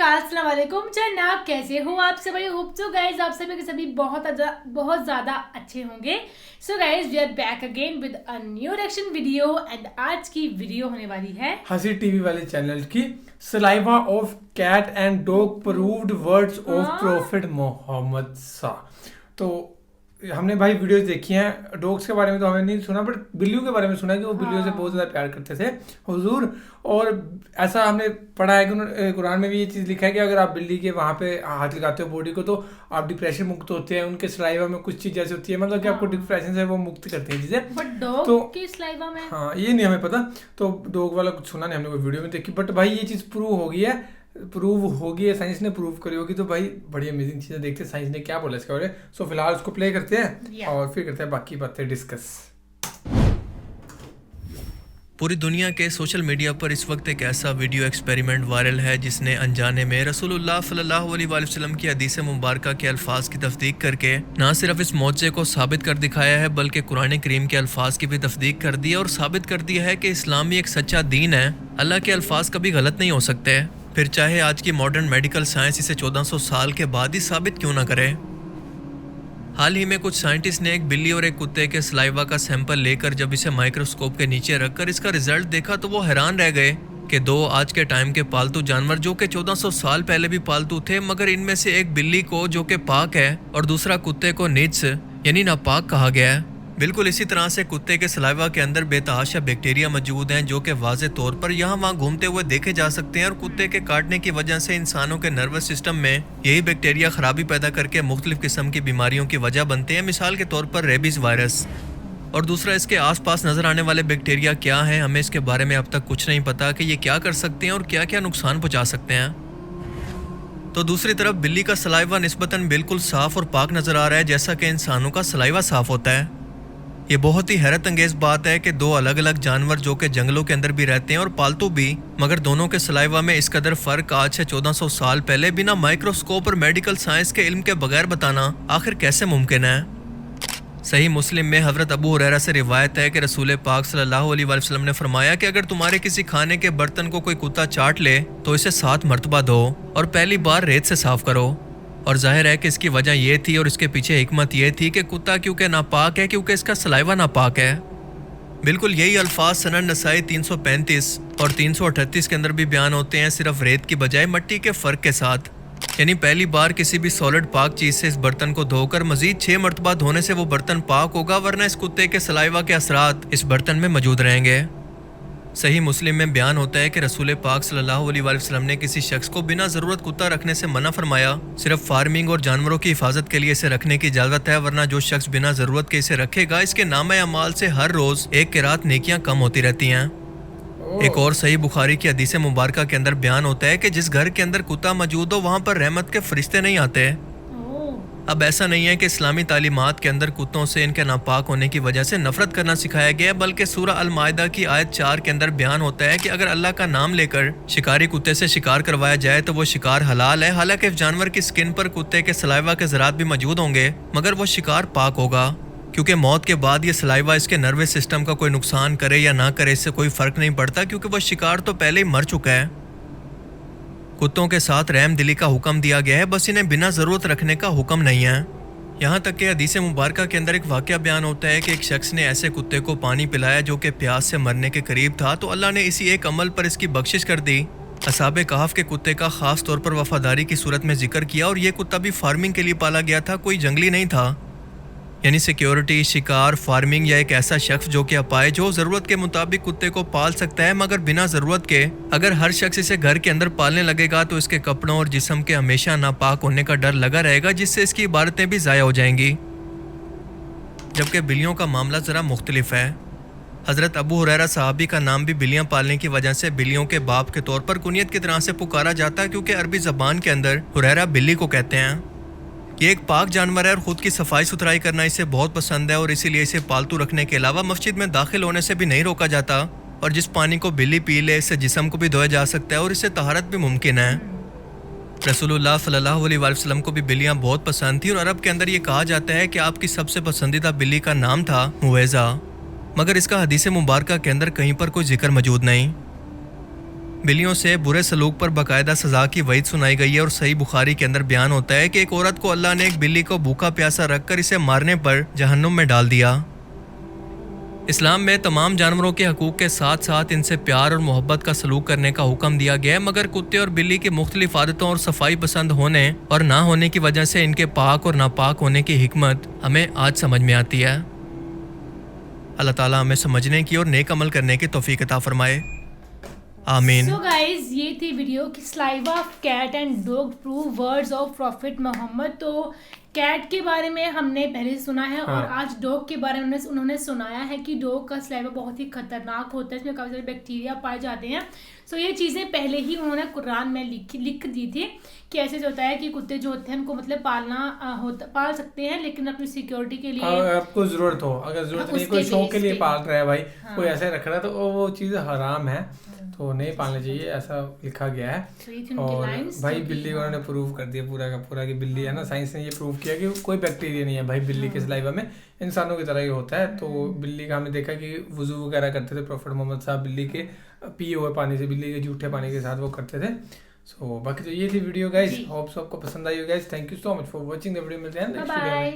नमस्कार, अस्सलाम वालेकुम। जनाब, कैसे हो आप सभी? होप सो गाइज आप सभी के सभी बहुत ज़्यादा अच्छे होंगे। So guys we are back again with a new reaction video एंड आज की वीडियो होने वाली है हंसी टीवी वाले चैनल की saliva of cat and dog proved words of prophet Mohammad सा। तो हमने भाई वीडियोस देखी हैं। डॉग्स के बारे में तो हमें नहीं सुना, बट बिल्लियों के बारे में सुना है कि वो बिल्लियों से बहुत ज़्यादा प्यार करते थे हुजूर। और ऐसा हमने पढ़ा है कि कुरान में भी ये चीज़ लिखा है कि अगर आप बिल्ली के वहाँ पे हाथ लगाते हो बॉडी को तो आप डिप्रेशन मुक्त होते हैं। उनके सलाइवा में कुछ चीज़ ऐसी होती है, मतलब कि आपको डिप्रेशन से वो मुक्त करते हैं चीज़ें। बट डॉग की सलाइवा में हाँ, ये नहीं हमें पता। तो डॉग वाला कुछ सुना नहीं हमने, कोई वीडियो में देखी। बट भाई ये चीज़ प्रूव होगी है, साइंस ने प्रूव करी होगी। तो भाई बड़ी अमेजिंग चीज़ें देखते हैं साइंस ने क्या बोला इसके बारे में। सो फिलहाल उसको प्ले करते हैं और फिर करते हैं बाकी बातें डिस्कस। पूरी दुनिया के सोशल मीडिया पर इस वक्त एक ऐसा वीडियो एक्सपेरिमेंट वायरल है जिसने अनजाने में रसूलुल्लाह सल्लल्लाहु अलैहि वसल्लम की हदीस मुबारका के अल्फाज की तस्दीक करके ना सिर्फ इस मौजे को साबित कर दिखाया है बल्कि कुरान करीम के अल्फाज की भी तस्दीक कर दी और साबित कर दिया है कि इस्लाम एक सच्चा दीन है। अल्लाह के अल्फाज कभी गलत नहीं हो सकते, फिर चाहे आज की मॉडर्न मेडिकल साइंस इसे 1400 साल के बाद ही साबित क्यों ना करे। हाल ही में कुछ साइंटिस्ट ने एक बिल्ली और एक कुत्ते के सलाइवा का सैंपल लेकर जब इसे माइक्रोस्कोप के नीचे रखकर इसका रिजल्ट देखा तो वो हैरान रह गए कि दो आज के टाइम के पालतू जानवर जो कि 1400 साल पहले भी पालतू थे, मगर इनमें से एक बिल्ली को जो कि पाक है और दूसरा कुत्ते को निज्स यानी नापाक कहा गया है। बिल्कुल इसी तरह से कुत्ते के सलाइवा के अंदर बेतहाशा बैक्टीरिया मौजूद हैं जो कि वाज़े तौर पर यहाँ वहाँ घूमते हुए देखे जा सकते हैं और कुत्ते के काटने की वजह से इंसानों के नर्वस सिस्टम में यही बैक्टीरिया खराबी पैदा करके मुख्तलिफ किस्म की बीमारियों की वजह बनते हैं, मिसाल के तौर पर रेबीज वायरस। और दूसरा, इसके आसपास नजर आने वाले बैक्टीरिया क्या हैं, हमें इसके बारे में अब तक कुछ नहीं पता कि ये क्या कर सकते हैं और क्या क्या नुकसान पहुँचा सकते हैं। तो दूसरी तरफ बिल्ली का सलाइवा निस्बतन बिल्कुल साफ और पाक नजर आ रहा है, जैसा कि इंसानों का सलाइवा साफ होता है। ये बहुत ही हैरत अंगेज बात है कि दो अलग अलग जानवर जो कि जंगलों के अंदर भी रहते हैं और पालतू भी, मगर दोनों के सलाइवा में इस कदर फर्क आज से 1400 साल पहले बिना माइक्रोस्कोप और मेडिकल साइंस के इल्म के बगैर बताना आखिर कैसे मुमकिन है। सही मुस्लिम में हजरत अबू हुरैरा से रिवायत है कि रसूल पाक सल्लल्लाहु अलैहि वसल्लम ने फरमाया कि अगर तुम्हारे किसी खाने के बर्तन को कोई कुत्ता चाट ले तो इसे 7 मरतबा धो और पहली बार रेत से साफ करो। और जाहिर है कि इसकी वजह यह थी और इसके पीछे हिकमत यह थी कि कुत्ता क्योंकि नापाक है, क्योंकि इसका सलाइवा नापाक है। बिल्कुल यही अल्फाज सनन नसाई 335 और 338 के अंदर भी बयान होते हैं, सिर्फ रेत की बजाय मिट्टी के फ़र्क के साथ। यानी पहली बार किसी भी सॉलिड पाक चीज़ से इस बर्तन को धोकर मजीद 6 मरतबा धोने से वो बर्तन पाक होगा, वरना इस कुत्ते के सलाइवा के असरात इस बर्तन में मौजूद रहेंगे। सही मुस्लिम में बयान होता है कि रसूल पाक सल्लल्लाहु अलैहि वसल्लम ने किसी शख्स को बिना ज़रूरत कुत्ता रखने से मना फरमाया। सिर्फ फार्मिंग और जानवरों की हिफाजत के लिए इसे रखने की इजाज़त है, वरना जो शख्स बिना ज़रूरत के इसे रखेगा इसके नामे अमाल से हर रोज़ एक किरात नेकियां कम होती रहती हैं। एक और सही बुखारी की हदीस मुबारका के अंदर बयान होता है कि जिस घर के अंदर कुत्ता मौजूद हो वहाँ पर रहमत के फरिश्ते नहीं आते। अब ऐसा नहीं है कि इस्लामी तालीमात के अंदर कुत्तों से इनके नापाक होने की वजह से नफरत करना सिखाया गया है, बल्कि सूरह अल माइदा की आयत 4 के अंदर बयान होता है कि अगर अल्लाह का नाम लेकर शिकारी कुत्ते से शिकार करवाया जाए तो वो शिकार हलाल है। हालांकि इस जानवर की स्किन पर कुत्ते के सलाइवा के ज़रात भी मौजूद होंगे, मगर वो शिकार पाक होगा, क्योंकि मौत के बाद ये सलाइवा इसके नर्वस सिस्टम का कोई नुकसान करे या ना करे इससे कोई फ़र्क नहीं पड़ता, क्योंकि वह शिकार तो पहले ही मर चुका है। कुत्तों के साथ रहम दिली का हुक्म दिया गया है, बस इन्हें बिना ज़रूरत रखने का हुक्म नहीं है। यहाँ तक कि हदीस मुबारका के अंदर एक वाक़या बयान होता है कि एक शख्स ने ऐसे कुत्ते को पानी पिलाया जो कि प्यास से मरने के करीब था, तो अल्लाह ने इसी एक अमल पर इसकी बख्शिश कर दी। असहाबे कहफ के कुत्ते का ख़ास तौर पर वफादारी की सूरत में जिक्र किया और ये कुत्ता भी फार्मिंग के लिए पाला गया था, कोई जंगली नहीं था। यानी सिक्योरिटी, शिकार, फार्मिंग या एक ऐसा शख्स जो कि अपाए जो ज़रूरत के मुताबिक कुत्ते को पाल सकता है, मगर बिना ज़रूरत के। अगर हर शख्स इसे घर के अंदर पालने लगेगा तो इसके कपड़ों और जिस्म के हमेशा नापाक होने का डर लगा रहेगा, जिससे इसकी इबादतें भी ज़ाया हो जाएंगी। जबकि बिल्लियों का मामला ज़रा मुख्तलिफ है। हज़रत अबू हुरैरा सहाबी का नाम भी बिल्लियाँ पालने की वजह से बिल्लियों के बाप के तौर पर कुनियत की तरह से पुकारा जाता है, क्योंकि अरबी ज़बान के अंदर हुरैरा बिल्ली को कहते हैं। ये एक पाक जानवर है और ख़ुद की सफाई सुथराई करना इसे बहुत पसंद है और इसीलिए इसे पालतू रखने के अलावा मस्जिद में दाखिल होने से भी नहीं रोका जाता। और जिस पानी को बिल्ली पी ले इससे जिस्म को भी धोया जा सकता है और इससे तहारत भी मुमकिन है। रसूलुल्लाह सल्लल्लाहु अलैहि वसल्लम को भी बिल्लियाँ बहुत पसंद थी और अरब के अंदर ये कहा जाता है कि आपकी सबसे पसंदीदा बिल्ली का नाम था मुवैज़ा, मगर इसका हदीस मुबारका के अंदर कहीं पर कोई जिक्र मौजूद नहीं। بلیوں سے برے سلوک پر باقاعدہ سزا کی وعید سنائی گئی ہے اور صحیح بخاری کے اندر بیان ہوتا ہے کہ ایک عورت کو اللہ نے ایک بلی کو بھوکا پیاسا رکھ کر اسے مارنے پر جہنم میں ڈال دیا۔ اسلام میں تمام جانوروں کے حقوق کے ساتھ ساتھ ان سے پیار اور محبت کا سلوک کرنے کا حکم دیا گیا ہے، مگر کتے اور بلی کی مختلف عادتوں اور صفائی پسند ہونے اور نہ ہونے کی وجہ سے ان کے پاک اور ناپاک ہونے کی حکمت ہمیں آج سمجھ میں آتی ہے۔ اللہ تعالیٰ ہمیں سمجھنے کی اور نیک عمل کرنے کی توفیق عطا فرمائے، آمین۔ سو گائز یہ تھی ویڈیو کہ saliva of cat and dog prove words of prophet Muhammad. تو کیٹ کے بارے میں ہم نے پہلے سنا ہے اور آج ڈاگ کے بارے میں انہوں نے سنایا ہے کہ ڈاگ کا سلائیوا بہت ہی خطرناک ہوتا ہے، اس میں کافی سارے بیکٹیریا پائے جاتے ہیں۔ سو یہ چیزیں پہلے ہی انہوں نے قرآن میں لکھ دی تھی کہ ایسے ہوتا ہے کہ کتے جو ہوتے ہیں ان کو مطلب پال سکتے ہیں لیکن اپنی سیکیورٹی کے لیے آپ کو ضرورت ہو، اگر ضرورت نہیں کوئی شوق کے لیے پال رہا ہے بھائی، کوئی ایسے رکھ رہا ہے تو وہ چیز حرام ہے، تو نہیں پالنا چاہیے، ایسا لکھا گیا ہے۔ اور بھائی بلی کو انہوں نے پروو کر دیا پورا کا پورا کہ بلی ہے نا، سائنس نے یہ پروو کیا کہ کوئی بیکٹیریا نہیں ہے بھائی بلی کے سلائیوا میں، انسانوں کی طرح ہی ہوتا ہے۔ تو بلی کا ہم نے دیکھا کہ وضو وغیرہ کرتے تھے پروفٹ محمد صاحب، بلی کے پیے ہوئے پانی سے، بلی کے جھوٹے پانی کے ساتھ وہ کرتے تھے۔ سو باقی تو یہ تھی ویڈیو گائز، ہوپ سو آپ کو پسند آئی ہو guys, thank you so much for watching the video, ملتے ہیں نیکسٹ ویڈیو میں۔